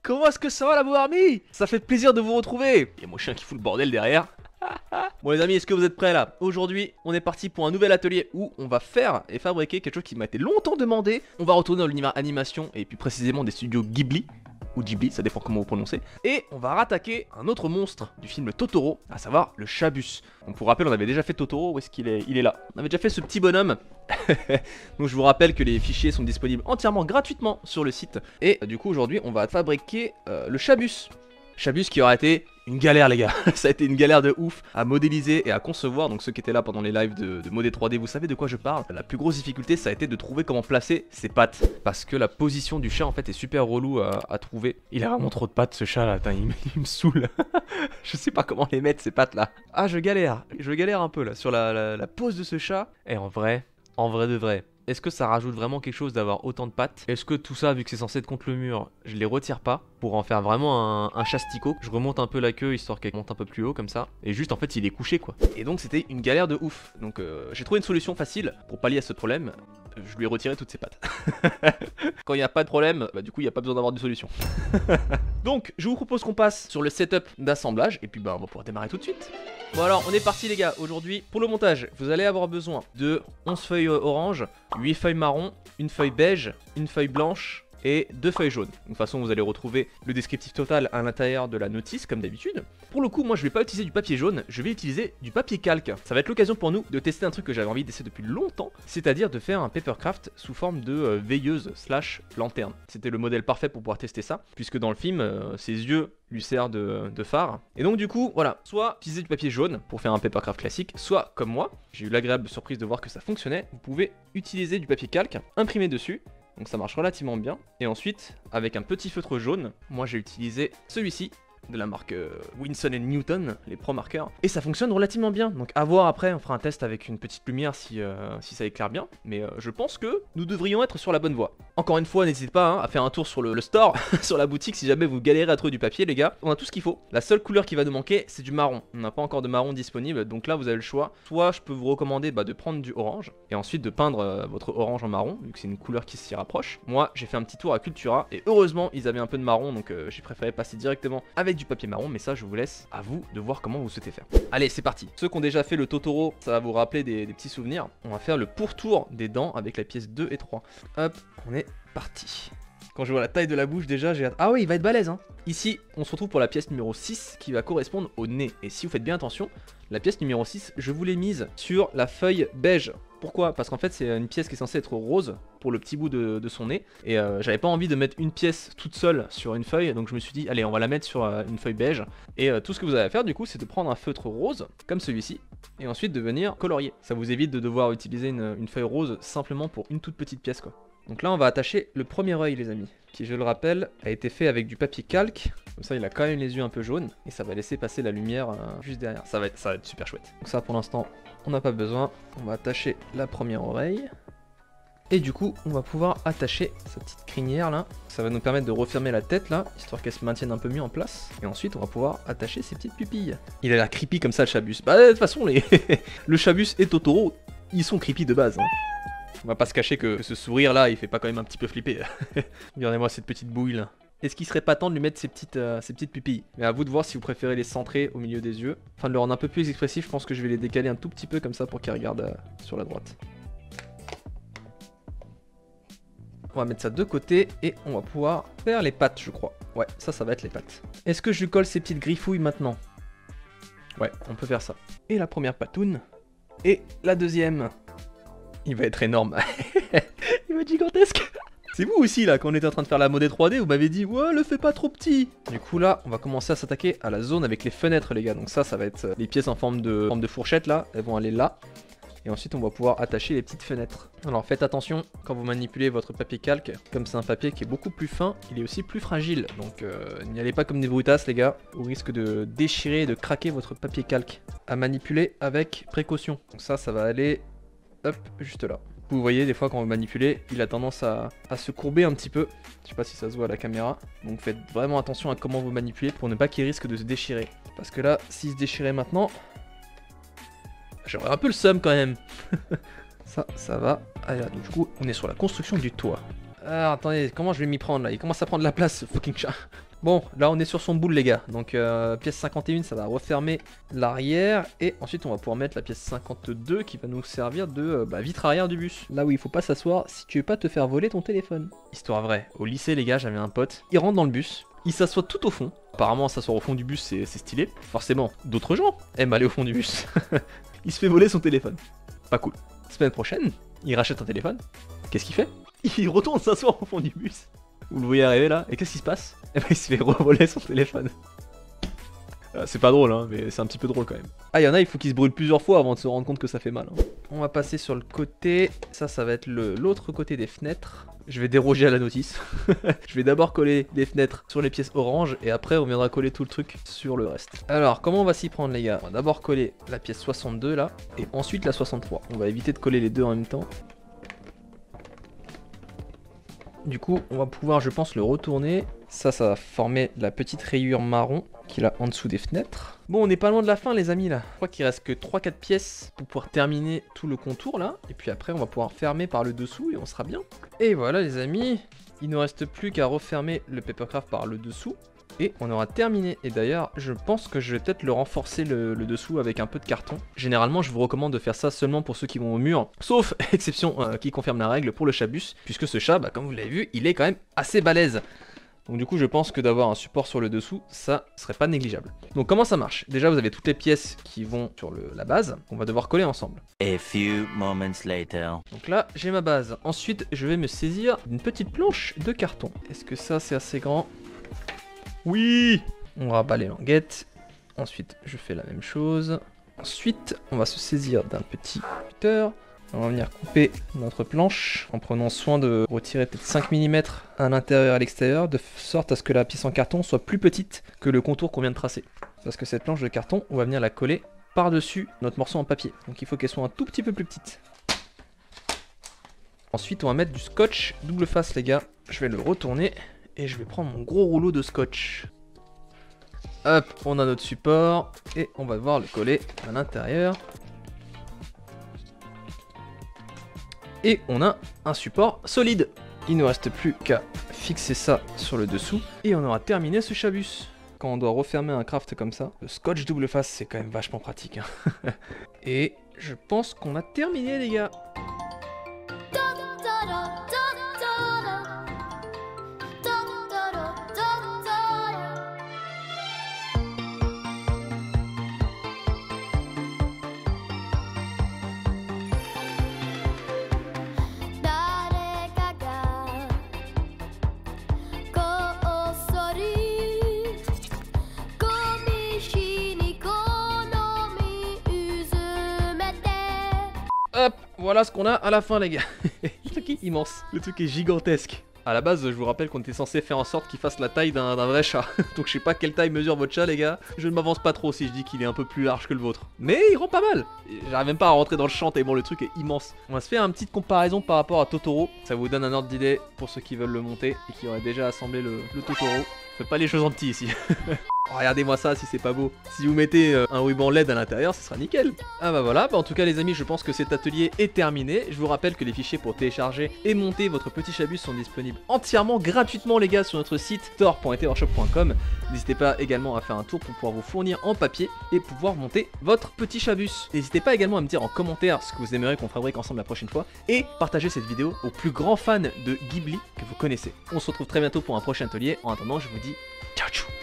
Comment est-ce que ça va la Bow Army? Ça fait plaisir de vous retrouver. Il y a mon chien qui fout le bordel derrière. Bon les amis, est-ce que vous êtes prêts là? Aujourd'hui, on est parti pour un nouvel atelier où on va faire et fabriquer quelque chose qui m'a été longtemps demandé. On va retourner dans l'univers animation et plus précisément des studios Ghibli. Ou Ghibli, ça dépend comment vous prononcez. Et on va rattaquer un autre monstre du film Totoro, à savoir le Chabus. Donc pour rappel, on avait déjà fait Totoro, où est-ce qu'il est? Il est là. On avait déjà fait ce petit bonhomme. Donc je vous rappelle que les fichiers sont disponibles entièrement gratuitement sur le site. Et du coup aujourd'hui, on va fabriquer le Chabus. Chabus qui aura été une galère les gars, ça a été une galère de ouf à modéliser et à concevoir, donc ceux qui étaient là pendant les lives de Modé 3D, vous savez de quoi je parle. La plus grosse difficulté ça a été de trouver comment placer ses pattes, parce que la position du chat en fait est super relou à trouver. Il a vraiment trop de pattes ce chat là, il me saoule. Je sais pas comment les mettre ces pattes là. Ah je galère un peu là sur la pose de ce chat, et en vrai de vrai. Est-ce que ça rajoute vraiment quelque chose d'avoir autant de pattes? Est-ce que tout ça, vu que c'est censé être contre le mur, je les retire pas pour en faire vraiment un chasticot? Je remonte un peu la queue histoire qu'elle monte un peu plus haut comme ça. Et juste en fait il est couché quoi. Et donc c'était une galère de ouf. Donc j'ai trouvé une solution facile pour pallier à ce problème. Je lui ai retiré toutes ses pattes. Quand il n'y a pas de problème, bah du coup il n'y a pas besoin d'avoir de solution. Donc je vous propose qu'on passe sur le setup d'assemblage. Et puis bah on va pouvoir démarrer tout de suite. Bon alors on est parti les gars. Aujourd'hui pour le montage vous allez avoir besoin de 11 feuilles orange, 8 feuilles marron, une feuille beige, une feuille blanche et 2 feuilles jaunes. De toute façon vous allez retrouver le descriptif total à l'intérieur de la notice comme d'habitude. Pour le coup moi je vais pas utiliser du papier jaune, je vais utiliser du papier calque. Ça va être l'occasion pour nous de tester un truc que j'avais envie d'essayer depuis longtemps, c'est-à-dire de faire un papercraft sous forme de veilleuse slash lanterne. C'était le modèle parfait pour pouvoir tester ça, puisque dans le film ses yeux lui servent de phare. Et donc du coup voilà, soit utiliser du papier jaune pour faire un papercraft classique, soit comme moi, j'ai eu l'agréable surprise de voir que ça fonctionnait, vous pouvez utiliser du papier calque, imprimer dessus. Donc ça marche relativement bien. Et ensuite, avec un petit feutre jaune, moi j'ai utilisé celui-ci, de la marque Winston & Newton, les Pro Markers. Et ça fonctionne relativement bien. Donc à voir après, on fera un test avec une petite lumière si ça éclaire bien. Mais je pense que nous devrions être sur la bonne voie. Encore une fois, n'hésitez pas à faire un tour sur le store, sur la boutique, si jamais vous galérez à trouver du papier les gars. On a tout ce qu'il faut. La seule couleur qui va nous manquer, c'est du marron. On n'a pas encore de marron disponible, donc là vous avez le choix. Soit je peux vous recommander de prendre du orange, et ensuite de peindre votre orange en marron, vu que c'est une couleur qui s'y rapproche. Moi j'ai fait un petit tour à Cultura, et heureusement ils avaient un peu de marron, donc j'ai préféré passer directement avec du papier marron, mais ça je vous laisse à vous de voir comment vous souhaitez faire. Allez c'est parti. Ceux qui ont déjà fait le Totoro, ça va vous rappeler des petits souvenirs. On va faire le pourtour des dents avec la pièce 2 et 3. Hop, on est parti. Quand je vois la taille de la bouche déjà j'ai hâte. Ah oui il va être balèze hein. Ici on se retrouve pour la pièce numéro 6 qui va correspondre au nez. Et si vous faites bien attention, la pièce numéro 6 je vous l'ai mise sur la feuille beige. Pourquoi? Parce qu'en fait c'est une pièce qui est censée être rose pour le petit bout de son nez. Et j'avais pas envie de mettre une pièce toute seule sur une feuille. Donc je me suis dit allez on va la mettre sur une feuille beige. Et tout ce que vous avez à faire du coup c'est de prendre un feutre rose comme celui-ci. Et ensuite de venir colorier. Ça vous évite de devoir utiliser une feuille rose simplement pour une toute petite pièce quoi. Donc là on va attacher le premier œil les amis, qui je le rappelle a été fait avec du papier calque, comme ça il a quand même les yeux un peu jaunes, et ça va laisser passer la lumière juste derrière, ça va être super chouette. Donc ça pour l'instant on n'a pas besoin, on va attacher la première oreille, et du coup on va pouvoir attacher sa petite crinière là, ça va nous permettre de refermer la tête là, histoire qu'elle se maintienne un peu mieux en place, et ensuite on va pouvoir attacher ses petites pupilles. Il a l'air creepy comme ça le Chabus, bah de toute façon le Chabus et Totoro, ils sont creepy de base hein. On va pas se cacher que ce sourire là il fait pas quand même un petit peu flipper. Regardez-moi cette petite bouille là. Est-ce qu'il serait pas temps de lui mettre ces petites pupilles? Mais à vous de voir si vous préférez les centrer au milieu des yeux. Afin de le rendre un peu plus expressif, je pense que je vais les décaler un tout petit peu comme ça pour qu'il regarde sur la droite. On va mettre ça de côté et on va pouvoir faire les pattes je crois. Ouais, ça va être les pattes. Est-ce que je lui colle ces petites griffouilles maintenant? Ouais, on peut faire ça. Et la première patoune. Et la deuxième. Il va être énorme. Il va être gigantesque. C'est vous aussi là, quand on était en train de faire la Modé 3D, vous m'avez dit ouais le fais pas trop petit. Du coup là, on va commencer à s'attaquer à la zone avec les fenêtres les gars. Donc ça va être les pièces en forme de fourchette là, elles vont aller là. Et ensuite on va pouvoir attacher les petites fenêtres. Alors faites attention quand vous manipulez votre papier calque, comme c'est un papier qui est beaucoup plus fin, il est aussi plus fragile. Donc n'y allez pas comme des brutasses les gars, au risque de déchirer et de craquer votre papier calque. À manipuler avec précaution. Donc ça va aller... hop, juste là. Vous voyez, des fois quand vous manipulez, il a tendance à se courber un petit peu. Je sais pas si ça se voit à la caméra. Donc faites vraiment attention à comment vous manipulez pour ne pas qu'il risque de se déchirer. Parce que là, s'il se déchirait maintenant, j'aurais un peu le seum quand même. ça va. Allez, donc, du coup, on est sur la construction du toit. Ah, attendez, comment je vais m'y prendre là? Il commence à prendre la place, ce fucking chat. Bon, là on est sur son boule les gars, donc pièce 51 ça va refermer l'arrière et ensuite on va pouvoir mettre la pièce 52 qui va nous servir de vitre arrière du bus. Là où il faut pas s'asseoir si tu veux pas te faire voler ton téléphone. Histoire vraie, au lycée les gars j'avais un pote, il rentre dans le bus, il s'assoit tout au fond. Apparemment s'asseoir au fond du bus c'est stylé, forcément d'autres gens aiment aller au fond du bus. Il se fait voler son téléphone, pas cool. Semaine prochaine, il rachète un téléphone, qu'est-ce qu'il fait? Il retourne s'asseoir au fond du bus. Vous le voyez arriver là, et qu'est-ce qui se passe? Eh ben il se fait revoler son téléphone. C'est pas drôle hein, mais c'est un petit peu drôle quand même. Ah y'en a, il faut qu'ils se brûlent plusieurs fois avant de se rendre compte que ça fait mal. Hein. On va passer sur le côté, ça va être l'autre côté des fenêtres. Je vais déroger à la notice. Je vais d'abord coller des fenêtres sur les pièces orange et après on viendra coller tout le truc sur le reste. Alors comment on va s'y prendre les gars? On va d'abord coller la pièce 62 là, et ensuite la 63. On va éviter de coller les deux en même temps. Du coup, on va pouvoir, je pense, le retourner. Ça va former la petite rayure marron qu'il a en dessous des fenêtres. Bon, on n'est pas loin de la fin, les amis, là. Je crois qu'il reste que 3-4 pièces pour pouvoir terminer tout le contour, là. Et puis après, on va pouvoir fermer par le dessous et on sera bien. Et voilà, les amis. Il ne reste plus qu'à refermer le papercraft par le dessous. Et on aura terminé. Et d'ailleurs, je pense que je vais peut-être le renforcer le dessous avec un peu de carton. Généralement, je vous recommande de faire ça seulement pour ceux qui vont au mur. Sauf exception qui confirme la règle pour le chabus. Puisque ce chat, comme vous l'avez vu, il est quand même assez balèze. Donc du coup, je pense que d'avoir un support sur le dessous, ça serait pas négligeable. Donc comment ça marche? Déjà, vous avez toutes les pièces qui vont sur la base. On va devoir coller ensemble. A few moments later. Donc là, j'ai ma base. Ensuite, je vais me saisir d'une petite planche de carton. Est-ce que ça, c'est assez grand? Oui! On rabat les languettes. Ensuite, je fais la même chose. Ensuite, on va se saisir d'un petit cutter. On va venir couper notre planche en prenant soin de retirer peut-être 5 mm à l'intérieur et à l'extérieur, de sorte à ce que la pièce en carton soit plus petite que le contour qu'on vient de tracer. Parce que cette planche de carton, on va venir la coller par-dessus notre morceau en papier. Donc il faut qu'elle soit un tout petit peu plus petite. Ensuite, on va mettre du scotch double face, les gars. Je vais le retourner. Et je vais prendre mon gros rouleau de scotch. Hop, on a notre support. Et on va devoir le coller à l'intérieur. Et on a un support solide. Il ne reste plus qu'à fixer ça sur le dessous. Et on aura terminé ce chabus. Quand on doit refermer un craft comme ça, le scotch double face, c'est quand même vachement pratique. Hein. Et je pense qu'on a terminé, les gars. Hop, voilà ce qu'on a à la fin, les gars. Le truc est immense, le truc est gigantesque. À la base, je vous rappelle qu'on était censé faire en sorte qu'il fasse la taille d'un vrai chat. Donc je sais pas quelle taille mesure votre chat, les gars. Je ne m'avance pas trop si je dis qu'il est un peu plus large que le vôtre. Mais il rend pas mal. J'arrive même pas à rentrer dans le champ tellement le truc est immense. On va se faire une petite comparaison par rapport à Totoro. Ça vous donne un ordre d'idée pour ceux qui veulent le monter et qui auraient déjà assemblé le Totoro. Faites pas les choses en petit ici. Oh, regardez-moi ça si c'est pas beau. Si vous mettez un ruban LED à l'intérieur, ce sera nickel. Ah bah voilà, en tout cas les amis, je pense que cet atelier est terminé. Je vous rappelle que les fichiers pour télécharger et monter votre petit chabus sont disponibles entièrement gratuitement, les gars, sur notre site store.eteworkshop.com. N'hésitez pas également à faire un tour pour pouvoir vous fournir en papier et pouvoir monter votre petit chabus. N'hésitez pas également à me dire en commentaire ce que vous aimeriez qu'on fabrique ensemble la prochaine fois et partagez cette vidéo aux plus grands fans de Ghibli que vous connaissez. On se retrouve très bientôt pour un prochain atelier. En attendant, je vous dis ciao ciao.